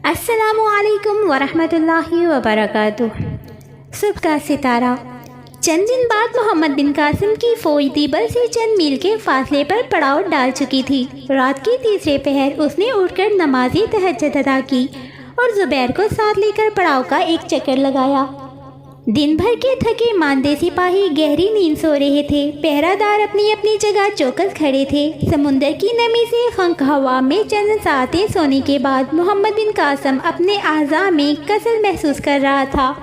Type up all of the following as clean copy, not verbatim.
السلام علیکم ورحمۃ اللہ وبرکاتہ۔ صبح کا ستارہ۔ چند دن بعد محمد بن قاسم کی فوج دیبل سے چند میل کے فاصلے پر پڑاؤ ڈال چکی تھی۔ رات کے تیسرے پہر اس نے اٹھ کر نماز تہجد ادا کی اور زبیر کو ساتھ لے کر پڑاؤ کا ایک چکر لگایا۔ دن بھر کے تھکے ماندے سپاہی گہری نیند سو رہے تھے۔ پہرہ دار اپنی اپنی جگہ چوکس کھڑے تھے۔ سمندر کی نمی سے خنک ہوا میں چند ساعتیں سونے کے بعد محمد بن قاسم اپنے اعضاء میں کسل محسوس کر رہا تھا۔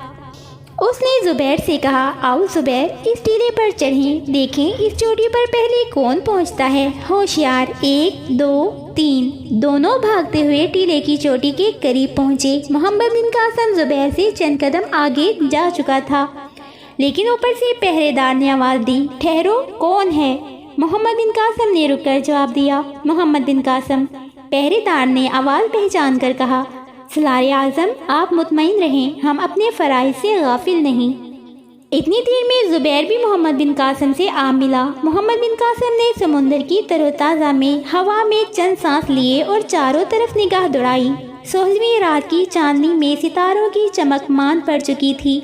اس نے زبیر سے کہا، آؤ زبیر، اس ٹیلے پر چڑھیں، دیکھیں اس چوٹی پر پہلے کون پہنچتا ہے۔ ہوشیار، 1 2 3 دونوں بھاگتے ہوئے ٹیلے کی چوٹی کے قریب پہنچے۔ محمد بن قاسم زبیر سے چند قدم آگے جا چکا تھا، لیکن اوپر سے پہرے دار نے آواز دی، ٹھہرو، کون ہے؟ محمد بن قاسم نے رک کر جواب دیا، محمد بن قاسم۔ پہرے دار نے آواز پہچان کر کہا، سالار اعظم، آپ مطمئن رہیں، ہم اپنے فرائض سے غافل نہیں۔ اتنی دیر میں زبیر بھی محمد بن قاسم سے آ ملا۔ محمد بن قاسم نے سمندر کی تر و تازہ میں ہوا میں چند سانس لیے اور چاروں طرف نگاہ دوڑائی۔ 16ویں رات کی چاندنی میں ستاروں کی چمک مان پڑ چکی تھی۔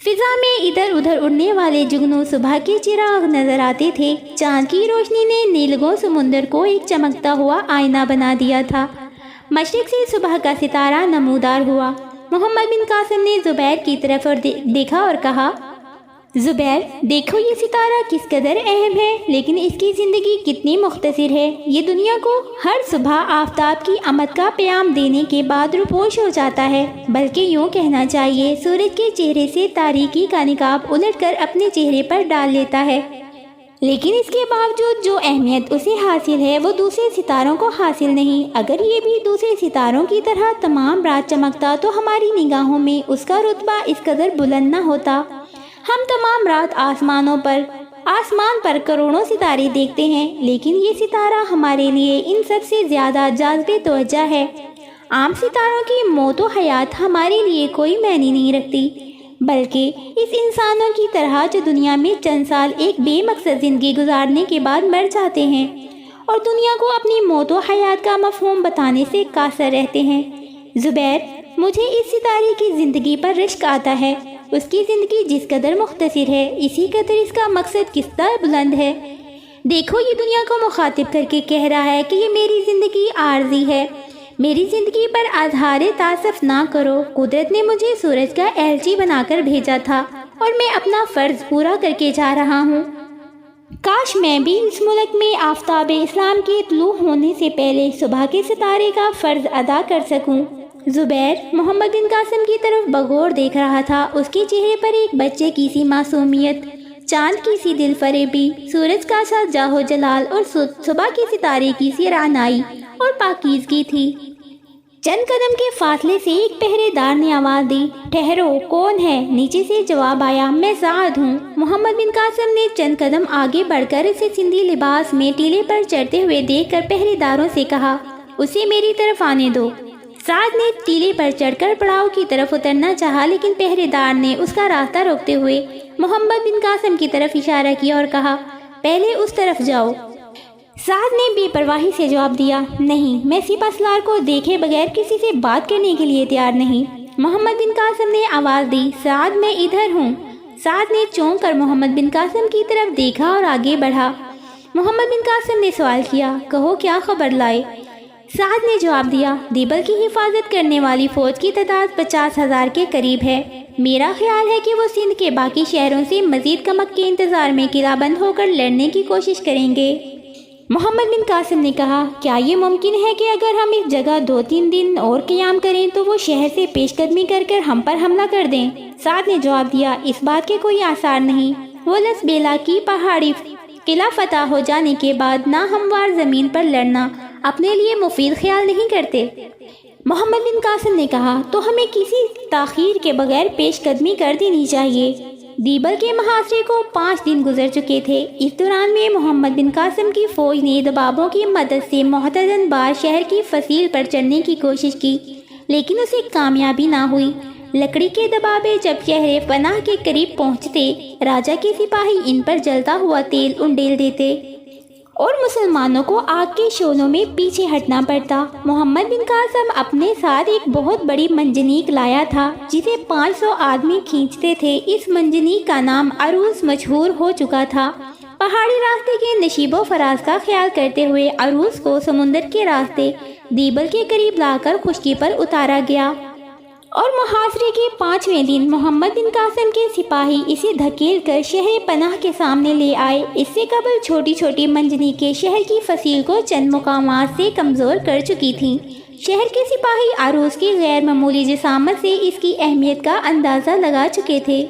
فضا میں ادھر ادھر اڑنے والے جگنو صبح کے چراغ نظر آتے تھے۔ چاند کی روشنی نے نیلگوں سمندر کو ایک چمکتا ہوا آئینہ بنا دیا تھا۔ مشرق سے صبح کا ستارہ نمودار ہوا۔ محمد بن قاسم نے زبیر کی طرف دیکھا اور کہا، زبیر، دیکھو یہ ستارہ کس قدر اہم ہے، لیکن اس کی زندگی کتنی مختصر ہے۔ یہ دنیا کو ہر صبح آفتاب کی آمد کا پیام دینے کے بعد روپوش ہو جاتا ہے، بلکہ یوں کہنا چاہیے سورج کے چہرے سے تاریکی کا نقاب الٹ کر اپنے چہرے پر ڈال لیتا ہے۔ لیکن اس کے باوجود جو اہمیت اسے حاصل ہے وہ دوسرے ستاروں کو حاصل نہیں۔ اگر یہ بھی دوسرے ستاروں کی طرح تمام رات چمکتا تو ہماری نگاہوں میں اس کا رتبہ اس قدر بلند نہ ہوتا۔ ہم تمام رات آسمان پر کروڑوں ستارے دیکھتے ہیں، لیکن یہ ستارہ ہمارے لیے ان سب سے زیادہ جاذب توجہ ہے۔ عام ستاروں کی موت و حیات ہمارے لیے کوئی معنی نہیں رکھتی، بلکہ اس انسانوں کی طرح جو دنیا میں چند سال ایک بے مقصد زندگی گزارنے کے بعد مر جاتے ہیں اور دنیا کو اپنی موت و حیات کا مفہوم بتانے سے قاصر رہتے ہیں۔ زبیر، مجھے اس ستارے کی زندگی پر رشک آتا ہے۔ اس کی زندگی جس قدر مختصر ہے، اسی قدر اس کا مقصد کس طرح بلند ہے۔ دیکھو، یہ دنیا کو مخاطب کر کے کہہ رہا ہے کہ یہ میری زندگی عارضی ہے، میری زندگی پر اظہار تاسف نہ کرو۔ قدرت نے مجھے سورج کا ایلچی بنا کر بھیجا تھا اور میں اپنا فرض پورا کر کے جا رہا ہوں۔ کاش میں بھی اس ملک میں آفتاب اسلام کے طلوع ہونے سے پہلے صبح کے ستارے کا فرض ادا کر سکوں۔ زبیر محمد بن قاسم کی طرف بغور دیکھ رہا تھا۔ اس کے چہرے پر ایک بچے کی سی معصومیت، چاند کی سی دل فریبی، سورج کا سا جاہو جلال اور صبح کے ستارے کی سی رعنائی اور پاکیزگی تھی۔ چند قدم کے فاصلے سے ایک پہرے دار نے آواز دی، ٹھہرو، کون ہے؟ نیچے سے جواب آیا، میں سعد ہوں۔ محمد بن قاسم نے چند قدم آگے بڑھ کر اسے سندھی لباس میں ٹیلے پر چڑھتے ہوئے دیکھ کر پہرے داروں سے کہا، اسے میری طرف آنے دو۔ سعد نے ٹیلے پر چڑھ کر پڑاؤ کی طرف اترنا چاہا، لیکن پہرے دار نے اس کا راستہ روکتے ہوئے محمد بن قاسم کی طرف اشارہ کیا اور کہا، پہلے اس طرف جاؤ۔ سعد نے بے پرواہی سے جواب دیا، نہیں، میں سپہ سالار کو دیکھے بغیر کسی سے بات کرنے کے لیے تیار نہیں۔ محمد بن قاسم نے آواز دی، سعد، میں ادھر ہوں۔ سعد نے چونک کر محمد بن قاسم کی طرف دیکھا اور آگے بڑھا۔ محمد بن قاسم نے سوال کیا، کہو کیا خبر لائے؟ سعد نے جواب دیا، دیبل کی حفاظت کرنے والی فوج کی تعداد 50,000 کے قریب ہے۔ میرا خیال ہے کہ وہ سندھ کے باقی شہروں سے مزید کمک کے انتظار میں قلعہ بند ہو کر لڑنے کی کوشش کریں گے۔ محمد بن قاسم نے کہا، کیا یہ ممکن ہے کہ اگر ہم اس جگہ 2-3 دن اور قیام کریں تو وہ شہر سے پیش قدمی کر کر ہم پر حملہ کر دیں؟ سعد نے جواب دیا، اس بات کے کوئی آثار نہیں۔ وہ لس بیلا کی پہاڑی قلعہ فتح ہو جانے کے بعد ناہموار زمین پر لڑنا اپنے لیے مفید خیال نہیں کرتے۔ محمد بن قاسم نے کہا، تو ہمیں کسی تاخیر کے بغیر پیش قدمی کر دینی چاہیے۔ دیبل کے محاصرے کو 5 دن گزر چکے تھے۔ اس دوران میں محمد بن قاسم کی فوج نے دبابوں کی مدد سے محتدن بار شہر کی فصیل پر چڑھنے کی کوشش کی، لیکن اسے کامیابی نہ ہوئی۔ لکڑی کے دبابے جب شہر پناہ کے قریب پہنچتے، راجا کے سپاہی ان پر جلتا ہوا تیل انڈیل دیتے اور مسلمانوں کو آگ کے شعلوں میں پیچھے ہٹنا پڑتا۔ محمد بن قاسم اپنے ساتھ ایک بہت بڑی منجنیق لایا تھا جسے 500 آدمی کھینچتے تھے۔ اس منجنیق کا نام عروس مشہور ہو چکا تھا۔ پہاڑی راستے کے نشیب و فراز کا خیال کرتے ہوئے عروس کو سمندر کے راستے دیبل کے قریب لا کر خشکی پر اتارا گیا، اور محاصرے کے 5ویں دن محمد بن قاسم کے سپاہی اسے دھکیل کر شہر پناہ کے سامنے لے آئے۔ اس سے قبل چھوٹی چھوٹی منجنیق کے شہر کی فصیل کو چند مقامات سے کمزور کر چکی تھیں۔ شہر کے سپاہی عروس کی غیر معمولی جسامت سے اس کی اہمیت کا اندازہ لگا چکے تھے۔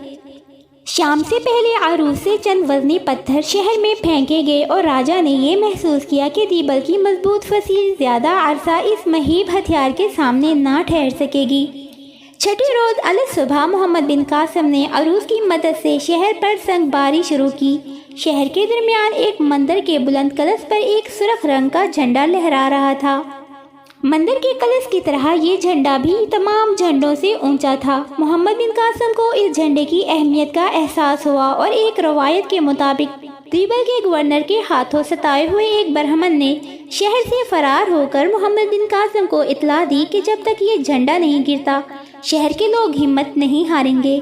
شام سے پہلے عروس سے چند وزنی پتھر شہر میں پھینکے گئے، اور راجہ نے یہ محسوس کیا کہ دیبل کی مضبوط فصیل زیادہ عرصہ اس مہیب ہتھیار کے سامنے نہ ٹھہر سکے گی۔ چھٹے روز الصبح محمد بن قاسم نے عروس کی مدد سے شہر پر سنگ باری شروع کی۔ شہر کے درمیان ایک مندر کے بلند کلس پر ایک سرخ رنگ کا جھنڈا لہرا رہا تھا۔ مندر کے کلس کی طرح یہ جھنڈا بھی تمام جھنڈوں سے اونچا تھا۔ محمد بن قاسم کو اس جھنڈے کی اہمیت کا احساس ہوا، اور ایک روایت کے مطابق دیبل کے گورنر کے ہاتھوں ستائے ہوئے ایک برہمن نے شہر سے فرار ہو کر محمد بن قاسم کو اطلاع دی کہ جب تک یہ جھنڈا نہیں گرتا شہر کے لوگ ہمت نہیں ہاریں گے۔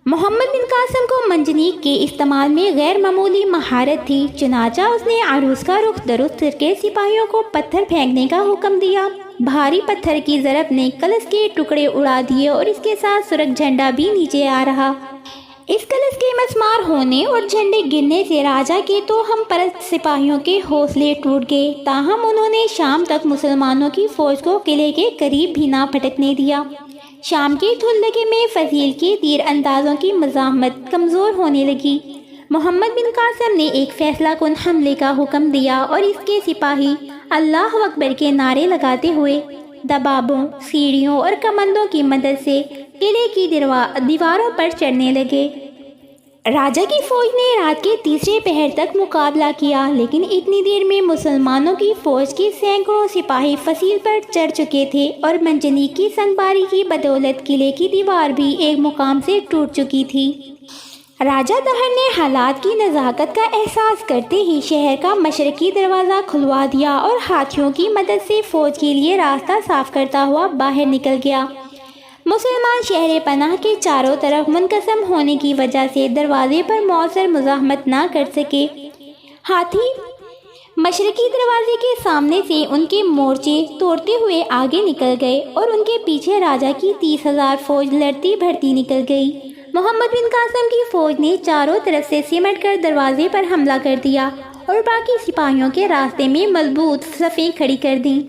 محمد بن قاسم کو منجنیق کے استعمال میں غیر معمولی مہارت تھی، چنانچہ اس نے عروس کا رخ درست کر کے سپاہیوں کو پتھر پھینکنے کا حکم دیا۔ بھاری پتھر کی ضرب نے کلش کے ٹکڑے اڑا دیے، اور اس کے ساتھ سرخ جھنڈا بھی نیچے آ رہا۔ اس کلش کے مسمار ہونے اور جھنڈے گرنے سے راجہ کے تو ہم پرست سپاہیوں کے حوصلے ٹوٹ گئے، تاہم انہوں نے شام تک مسلمانوں کی فوج کو قلعے کے قریب بھی نہ پھٹکنے دیا۔ شام کے دھندلے میں فصیل کے تیر اندازوں کی مزاحمت کمزور ہونے لگی۔ محمد بن قاسم نے ایک فیصلہ کن حملے کا حکم دیا، اور اس کے سپاہی اللہ اکبر کے نعرے لگاتے ہوئے دبابوں، سیڑھیوں اور کمندوں کی مدد سے قلعے کی دیواروں پر چڑھنے لگے۔ راجہ کی فوج نے رات کے تیسرے پہر تک مقابلہ کیا، لیکن اتنی دیر میں مسلمانوں کی فوج کے سینکڑوں سپاہی فصیل پر چڑھ چکے تھے، اور منجنیق کی سنگ باری کی بدولت قلعے کی دیوار بھی ایک مقام سے ٹوٹ چکی تھی۔ راجہ دہر نے حالات کی نزاکت کا احساس کرتے ہی شہر کا مشرقی دروازہ کھلوا دیا، اور ہاتھیوں کی مدد سے فوج کے لیے راستہ صاف کرتا ہوا باہر نکل گیا۔ مسلمان شہر پناہ کے چاروں طرف منقسم ہونے کی وجہ سے دروازے پر مؤثر مزاحمت نہ کر سکے۔ ہاتھی مشرقی دروازے کے سامنے سے ان کے مورچے توڑتے ہوئے آگے نکل گئے، اور ان کے پیچھے راجہ کی 30,000 فوج لڑتی بھرتی نکل گئی۔ محمد بن قاسم کی فوج نے چاروں طرف سے سمٹ کر دروازے پر حملہ کر دیا، اور باقی سپاہیوں کے راستے میں مضبوط صفیں کھڑی کر دیں۔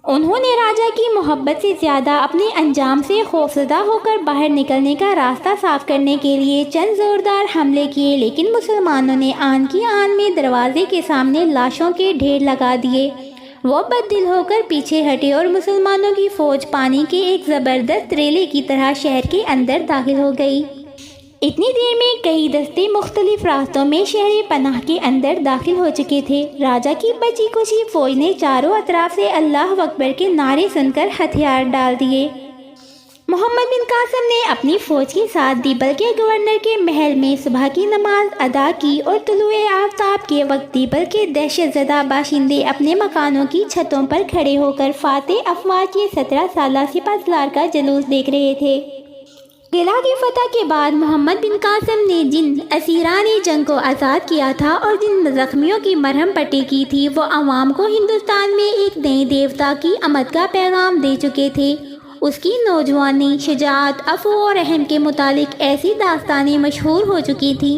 انہوں نے راجہ کی محبت سے زیادہ اپنے انجام سے خوفزدہ ہو کر باہر نکلنے کا راستہ صاف کرنے کے لیے چند زوردار حملے کیے، لیکن مسلمانوں نے آن کی آن میں دروازے کے سامنے لاشوں کے ڈھیر لگا دیے۔ وہ بددل ہو کر پیچھے ہٹے، اور مسلمانوں کی فوج پانی کے ایک زبردست ریلے کی طرح شہر کے اندر داخل ہو گئی۔ اتنی دیر میں کئی دستے مختلف راستوں میں شہر پناہ کے اندر داخل ہو چکے تھے۔ راجہ کی بچی کچی فوج نے چاروں اطراف سے اللہ اکبر کے نعرے سن کر ہتھیار ڈال دیے۔ محمد بن قاسم نے اپنی فوج کے ساتھ دیبل کے گورنر کے محل میں صبح کی نماز ادا کی، اور طلوع آفتاب کے وقت دیبل کے دہشت زدہ باشندے اپنے مکانوں کی چھتوں پر کھڑے ہو کر فاتح افواج کے 17 سالہ سپہ سالار کا جلوس دیکھ رہے تھے۔ قلعہ کی فتح کے بعد محمد بن قاسم نے جن اسیران جنگ کو آزاد کیا تھا اور جن زخمیوں کی مرہم پٹی کی تھی، وہ عوام کو ہندوستان میں ایک نئے دیوتا کی آمد کا پیغام دے چکے تھے۔ اس کی نوجوانی، شجاعت، عفو اور رحم کے متعلق ایسی داستانیں مشہور ہو چکی تھیں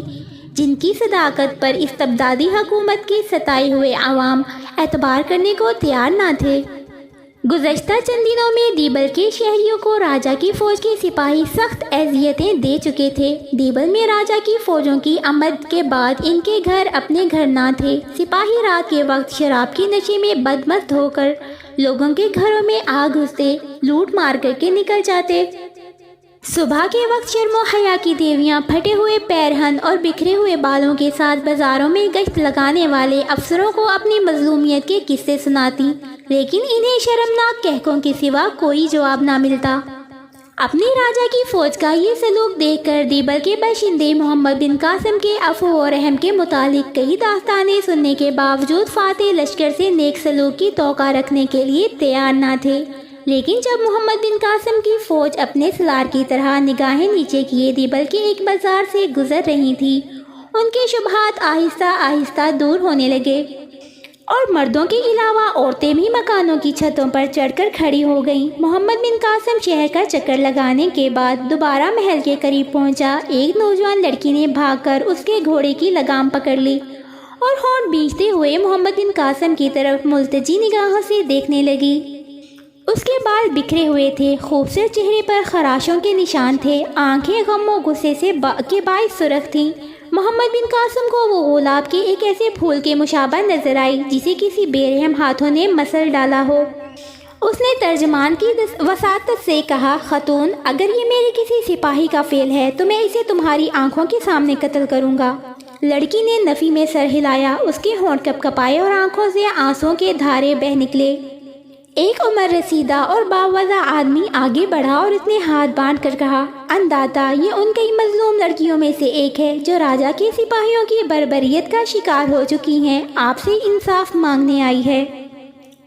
جن کی صداقت پر استبدادی حکومت کے ستائے ہوئے عوام اعتبار کرنے کو تیار نہ تھے۔ گزشتہ چند دنوں میں دیبل کے شہریوں کو راجہ کی فوج کے سپاہی سخت اذیتیں دے چکے تھے۔ دیبل میں راجہ کی فوجوں کی آمد کے بعد ان کے گھر اپنے گھر نہ تھے۔ سپاہی رات کے وقت شراب کے نشے میں بدمست ہو کر لوگوں کے گھروں میں آ گھستے، لوٹ مار کر کے نکل جاتے۔ صبح کے وقت شرم و حیا کی دیویاں پھٹے ہوئے پیرہن اور بکھرے ہوئے بالوں کے ساتھ بازاروں میں گشت لگانے والے افسروں کو اپنی مظلومیت کے قصے سناتی، لیکن انہیں شرمناک کہکوں کے سوا کوئی جواب نہ ملتا۔ اپنی راجا کی فوج کا یہ سلوک دیکھ کر دیبل کے باشندے محمد بن قاسم کے عفو و رحم کے متعلق کئی داستانیں سننے کے باوجود فاتح لشکر سے نیک سلوک کی توقع رکھنے کے لیے تیار نہ تھے۔ لیکن جب محمد بن قاسم کی فوج اپنے سلار کی طرح نگاہیں نیچے کیے دیبل کے ایک بازار سے گزر رہی تھی، ان کے شبہات آہستہ آہستہ دور ہونے لگے اور مردوں کے علاوہ عورتیں بھی مکانوں کی چھتوں پر چڑھ کر کھڑی ہو گئیں۔ محمد بن قاسم شہر کا چکر لگانے کے بعد دوبارہ محل کے قریب پہنچا۔ ایک نوجوان لڑکی نے بھاگ کر اس کے گھوڑے کی لگام پکڑ لی اور ہونٹ بھینچتے ہوئے محمد بن قاسم کی طرف ملتجی نگاہوں سے دیکھنے لگی۔ اس کے بال بکھرے ہوئے تھے، خوبصورت چہرے پر خراشوں کے نشان تھے، آنکھیں غم و غصے کے باعث سرخ تھیں۔ محمد بن قاسم کو وہ گلاب کے ایک ایسے پھول کے مشابہ نظر آئی جسے کسی بے رحم ہاتھوں نے مسل ڈالا ہو۔ اس نے ترجمان کی وساطت سے کہا، خاتون، اگر یہ میرے کسی سپاہی کا فعل ہے تو میں اسے تمہاری آنکھوں کے سامنے قتل کروں گا۔ لڑکی نے نفی میں سر ہلایا، اس کے ہونٹ کپ کپائے اور آنکھوں سے آنسوں کے دھارے بہہ نکلے۔ ایک عمر رسیدہ اور باوضع آدمی آگے بڑھا اور اس نے ہاتھ باندھ کر کہا، انداتا، یہ ان کئی مظلوم لڑکیوں میں سے ایک ہے جو راجا کے سپاہیوں کی بربریت کا شکار ہو چکی ہیں، آپ سے انصاف مانگنے آئی ہے۔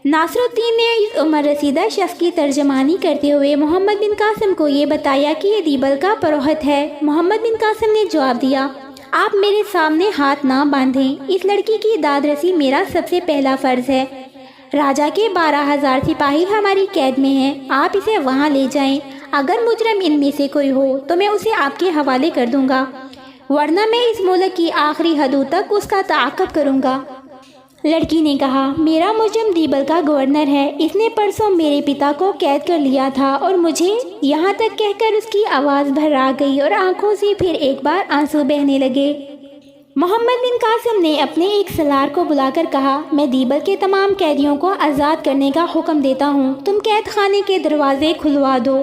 ناصر الدین نے اس عمر رسیدہ شخص کی ترجمانی کرتے ہوئے محمد بن قاسم کو یہ بتایا کہ یہ دیبل کا پروہت ہے۔ محمد بن قاسم نے جواب دیا، آپ میرے سامنے ہاتھ نہ باندھیں، اس لڑکی کی داد رسی میرا سب سے پہلا فرض ہے۔ راجا کے 12,000 سپاہی ہماری قید میں ہیں، آپ اسے وہاں لے جائیں۔ اگر مجرم ان میں سے کوئی ہو تو میں اسے آپ کے حوالے کر دوں گا، ورنہ میں اس ملک کی آخری حدود تک اس کا تعاقب کروں گا۔ لڑکی نے کہا، میرا مجرم دیبل کا گورنر ہے، اس نے پرسوں میرے پتا کو قید کر لیا تھا اور مجھے یہاں تک کہہ کر اس کی آواز بھرا گئی اور آنکھوں سے پھر ایک بار آنسو بہنے لگے۔ محمد بن قاسم نے اپنے ایک سلار کو بلا کر کہا، میں دیبل کے تمام قیدیوں کو آزاد کرنے کا حکم دیتا ہوں، تم قید خانے کے دروازے کھلوا دو۔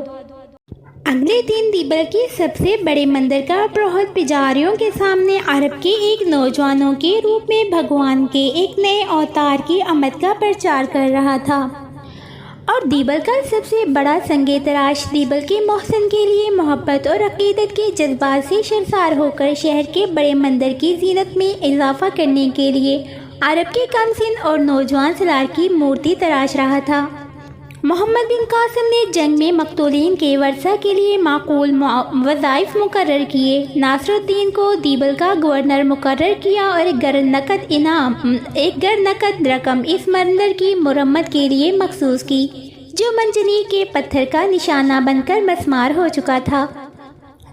اگلے دن دیبل کے سب سے بڑے مندر کا پروہت پجاریوں کے سامنے عرب کے ایک نوجوانوں کے روپ میں بھگوان کے ایک نئے اوتار کی آمد کا پرچار کر رہا تھا، اور دیبل کا سب سے بڑا سنگ تراش دیبل کے محسن کے لیے محبت اور عقیدت کے جذبات سے سرشار ہو کر شہر کے بڑے مندر کی زینت میں اضافہ کرنے کے لیے عرب کے کم سن اور نوجوان سلار کی مورتی تراش رہا تھا۔ محمد بن قاسم نے جنگ میں مقتولین کے ورثہ کے لیے معقول وظائف مقرر کیے، ناصر الدین کو دیبل کا گورنر مقرر کیا اور ایک گر نقد رقم اس مندر کی مرمت کے لیے مخصوص کی، جو منجنیق کے پتھر کا نشانہ بن کر مسمار ہو چکا تھا۔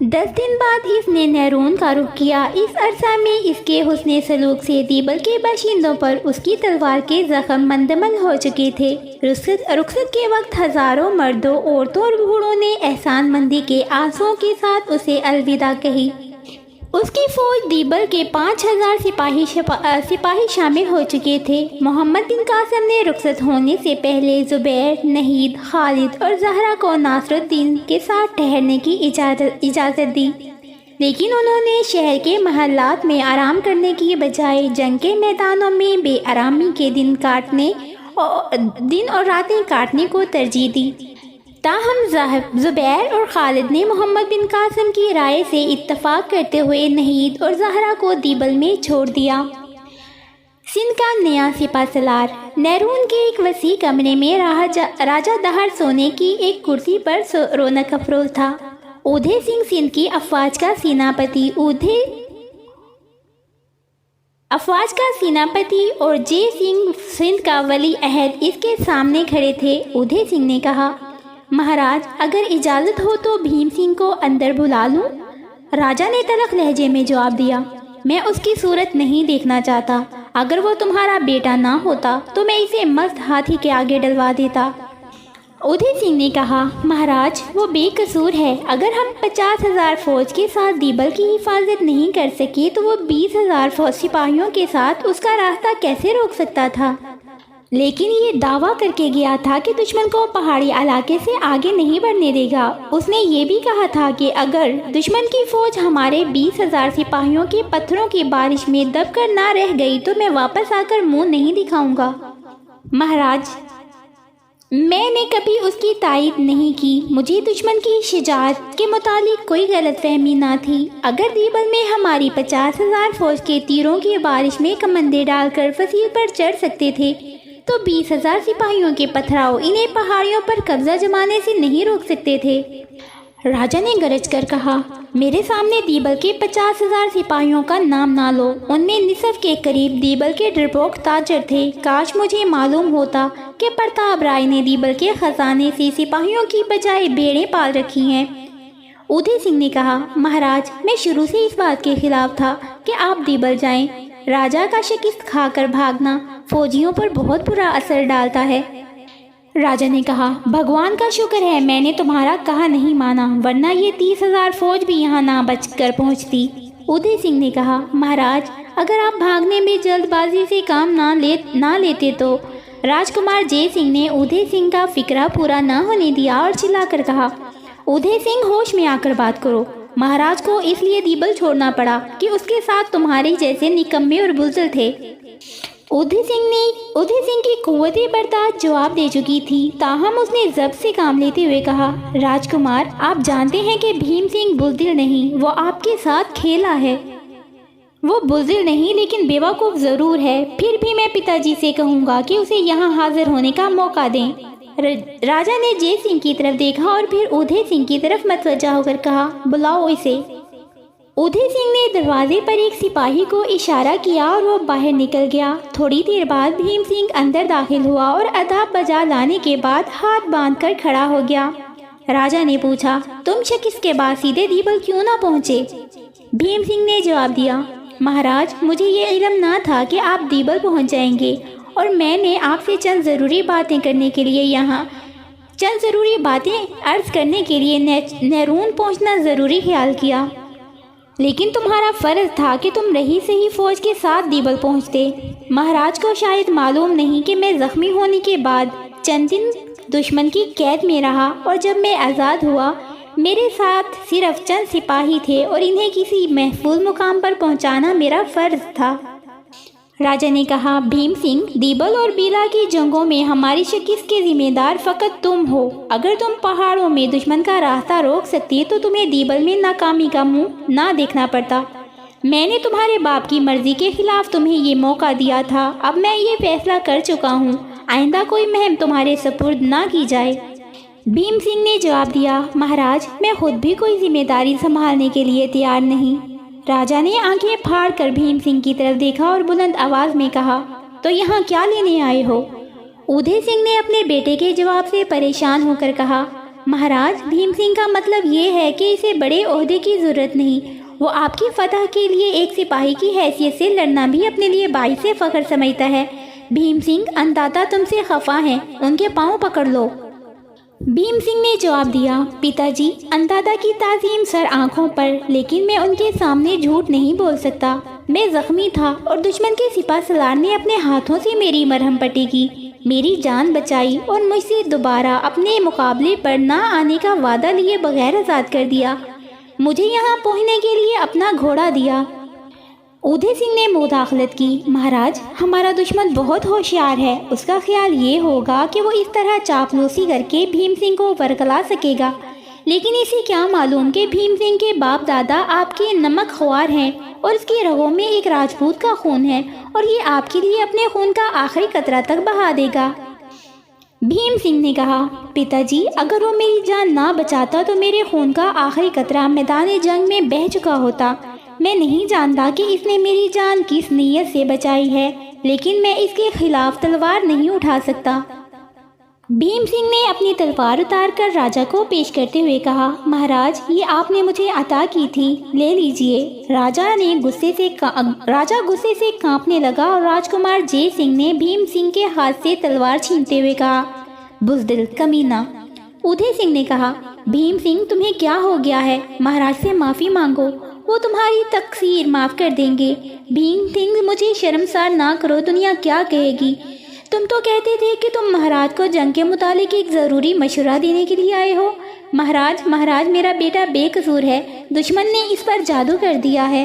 10 دن بعد اس نے نیرون کا رخ کیا۔ اس عرصہ میں اس کے حسن سلوک سے دیبل کے باشندوں پر اس کی تلوار کے زخم مندمل ہو چکے تھے۔ رخصت کے وقت ہزاروں مردوں، عورتوں اور بوڑھوں نے احسان مندی کے آنسوؤں کے ساتھ اسے الوداع کہی۔ اس کی فوج دیبل کے 5,000 سپاہی شامل ہو چکے تھے۔ محمد بن قاسم نے رخصت ہونے سے پہلے زبیر، نہید، خالد اور زہرا کو ناصر الدین کے ساتھ ٹھہرنے کی اجازت دی، لیکن انہوں نے شہر کے محلات میں آرام کرنے کی بجائے جنگ کے میدانوں میں بے آرامی کے دن اور راتیں کاٹنے کو ترجیح دی۔ تاہم زبیر اور خالد نے محمد بن قاسم کی رائے سے اتفاق کرتے ہوئے نہید اور زہرا کو دیبل میں چھوڑ دیا۔ سندھ کا نیا سپہ سالار نیرون کے ایک وسیع کمرے میں راجہ دہر سونے کی ایک کرسی پر رونق افروز تھا۔ اودھے سنگھ سندھ کی افواج کا سیناپتی اور جے سنگھ سندھ کا ولی عہد اس کے سامنے کھڑے تھے۔ اودھے سنگھ نے کہا، مہاراج، اگر اجازت ہو تو بھیم سنگھ کو اندر بلا لوں؟ راجہ نے تلخ لہجے میں جواب دیا، میں اس کی صورت نہیں دیکھنا چاہتا۔ اگر وہ تمہارا بیٹا نہ ہوتا تو میں اسے مست ہاتھی کے آگے ڈلوا دیتا۔ اودھے سنگھ نے کہا، مہاراج، وہ بے قصور ہے۔ اگر ہم 50,000 فوج کے ساتھ دیبل کی حفاظت نہیں کر سکے تو وہ 20,000 سپاہیوں کے ساتھ اس کا راستہ کیسے روک سکتا تھا؟ لیکن یہ دعویٰ کر کے گیا تھا کہ دشمن کو پہاڑی علاقے سے آگے نہیں بڑھنے دے گا۔ اس نے یہ بھی کہا تھا کہ اگر دشمن کی فوج ہمارے 20,000 سپاہیوں کے پتھروں کی بارش میں دب کر نہ رہ گئی تو میں واپس آ کر منہ نہیں دکھاؤں گا۔ مہاراج، میں نے کبھی اس کی تائید نہیں کی، مجھے دشمن کی شجاعت کے متعلق کوئی غلط فہمی نہ تھی۔ اگر دیبل میں ہماری 50,000 فوج کے تیروں کی بارش میں کمندے ڈال کر فصیل پر چڑھ سکتے تھے تو 20,000 سپاہیوں کے پتھراؤ انہیں پہاڑیوں پر قبضہ جمانے سے نہیں روک سکتے تھے۔ راجا نے گرج کر کہا، میرے سامنے دیبل کے 50,000 سپاہیوں کا نام نہ لو، ان میں نصف کے قریب دیبل کے ڈرپوک تاجر تھے۔ کاش مجھے معلوم ہوتا کہ پرتاپ رائے نے دیبل کے خزانے سے سپاہیوں کی بجائے بھیڑیں پال رکھی ہیں۔ اودے سنگھ نے کہا، مہاراج میں شروع سے اس بات کے خلاف تھا کہ آپ دیبل جائیں۔ راجا کا شکست کھا کر بھاگنا فوجیوں پر بہت برا اثر ڈالتا ہے۔ راجا نے کہا، بھگوان کا شکر ہے میں نے تمہارا کہا نہیں مانا، ورنہ یہ 30,000 فوج بھی یہاں نہ بچ کر پہنچتی۔ اودے سنگھ نے کہا، مہاراج اگر آپ بھاگنے میں جلد بازی سے کام نہ لیتے تو۔ راجکمار جے سنگھ نے اودے سنگھ کا فکرہ پورا نہ ہونے دیا اور چلا کر کہا، اودے سنگھ ہوش میں آ کر بات کرو۔ مہاراج کو اس لیے دیبل چھوڑنا پڑا کہ اس کے ساتھ تمہارے جیسے نکمے اور بزدل تھے۔ اودے سنگھ کی قوت برداشت جواب دے چکی تھی، تاہم اس نے ضبط سے کام لیتے ہوئے کہا، راجکمار آپ جانتے ہیں کہ بھیم سنگھ بزدل نہیں، وہ آپ کے ساتھ کھیلا ہے۔ وہ بزدل نہیں لیکن بیوقوف ضرور ہے، پھر بھی میں پتا جی سے کہوں گا کہ اسے یہاں حاضر ہونے کا موقع دیں۔ راجا نے جے سنگھ کی طرف دیکھا اور پھر اودے سنگھ کی طرف متوجہ ہو کر کہا، بلاؤ اسے۔ اودے سنگھ نے دروازے پر ایک سپاہی کو اشارہ کیا اور وہ باہر نکل گیا۔ تھوڑی دیر بعد بھیم سنگھ اندر داخل ہوا اور اداب بجا لانے کے بعد ہاتھ باندھ کر کھڑا ہو گیا۔ راجا نے پوچھا، تم شکست کے بعد سیدھے دیبل کیوں نہ پہنچے؟ بھیم سنگھ نے جواب دیا، مہاراج مجھے یہ علم نہ تھا کہ آپ دیبل پہنچ جائیں گے، اور میں نے آپ سے چند ضروری باتیں عرض کرنے کے لیے نیرون پہنچنا ضروری خیال کیا، لیکن تمہارا فرض تھا کہ تم رہی صحیح فوج کے ساتھ دیبل پہنچتے۔ مہاراج کو شاید معلوم نہیں کہ میں زخمی ہونے کے بعد چند دن دشمن کی قید میں رہا، اور جب میں آزاد ہوا میرے ساتھ صرف چند سپاہی تھے اور انہیں کسی محفوظ مقام پر پہنچانا میرا فرض تھا۔ راجا نے کہا، بھیم سنگھ دیبل اور بیلا کی جنگوں میں ہماری شکست کے ذمہ دار فقط تم ہو۔ اگر تم پہاڑوں میں دشمن کا راستہ روک سکتی تو تمہیں دیبل میں ناکامی کا منہ نہ دیکھنا پڑتا۔ میں نے تمہارے باپ کی مرضی کے خلاف تمہیں یہ موقع دیا تھا، اب میں یہ فیصلہ کر چکا ہوں، آئندہ کوئی مہم تمہارے سپرد نہ کی جائے۔ بھیم سنگھ نے جواب دیا، مہاراج میں خود بھی کوئی ذمہ داری سنبھالنے کے لیے تیار نہیں۔ راجا نے آنکھیں پھاڑ کر بھیم سنگھ کی طرف دیکھا اور بلند آواز میں کہا، تو یہاں کیا لینے آئے ہو؟ اودے سنگھ نے اپنے بیٹے کے جواب سے پریشان ہو کر کہا، مہاراج بھیم سنگھ کا مطلب یہ ہے کہ اسے بڑے عہدے کی ضرورت نہیں، وہ آپ کی فتح کے لیے ایک سپاہی کی حیثیت سے لڑنا بھی اپنے لیے باعث فخر سمجھتا ہے۔ بھیم سنگھ انداتا تم سے خفا ہیں، ان کے پاؤں پکڑ لو۔ بھیم سنگھ نے جواب دیا، پتا جی اندادا کی تعظیم سر آنکھوں پر، لیکن میں ان کے سامنے جھوٹ نہیں بول سکتا۔ میں زخمی تھا اور دشمن کے سپہ سالار نے اپنے ہاتھوں سے میری مرہم پٹی کی، میری جان بچائی اور مجھ سے دوبارہ اپنے مقابلے پر نہ آنے کا وعدہ لیے بغیر آزاد کر دیا، مجھے یہاں پہنچنے کے لیے اپنا گھوڑا دیا۔ اودے سنگھ نے مداخلت کی، مہاراج ہمارا دشمن بہت ہوشیار ہے، اس کا خیال یہ ہوگا کہ وہ اس طرح چاپلوسی کر کے بھیم سنگھ کو ورگلا سکے گا، لیکن اسے کیا معلوم کہ بھیم سنگھ کے باپ دادا آپ کے نمک خوار ہیں اور اس کی رگوں میں ایک راجپوت کا خون ہے، اور یہ آپ کے لیے اپنے خون کا آخری قطرہ تک بہا دے گا۔ بھیم سنگھ نے کہا، پتا جی اگر وہ میری جان نہ بچاتا تو میرے خون کا آخری قطرہ میدان جنگ میں بہہ چکا ہوتا۔ میں نہیں جانتا کہ اس نے میری جان کس نیت سے بچائی ہے، لیکن میں اس کے خلاف تلوار نہیں اٹھا سکتا۔ بھیم سنگھ نے اپنی تلوار اتار کر راجا کو پیش کرتے ہوئے کہا، مہاراج یہ آپ نے مجھے عطا کی تھی، لے لیجئے۔ راجا غصے سے کانپنے لگا اور راجکمار جے سنگھ نے بھیم سنگھ کے ہاتھ سے تلوار چھینتے ہوئے کہا، بزدل کمینہ۔ اودے سنگھ نے کہا، بھیم سنگھ تمہیں کیا ہو گیا ہے؟ مہاراج سے معافی مانگو، وہ تمہاری تقصیر معاف کر دیں گے۔ بھیم سنگھ مجھے شرمسار نہ کرو، دنیا کیا کہے گی؟ تم تو کہتے تھے کہ تم مہاراج کو جنگ کے متعلق ایک ضروری مشورہ دینے کے لیے آئے ہو۔ مہاراج میرا بیٹا بے قصور ہے، دشمن نے اس پر جادو کر دیا ہے۔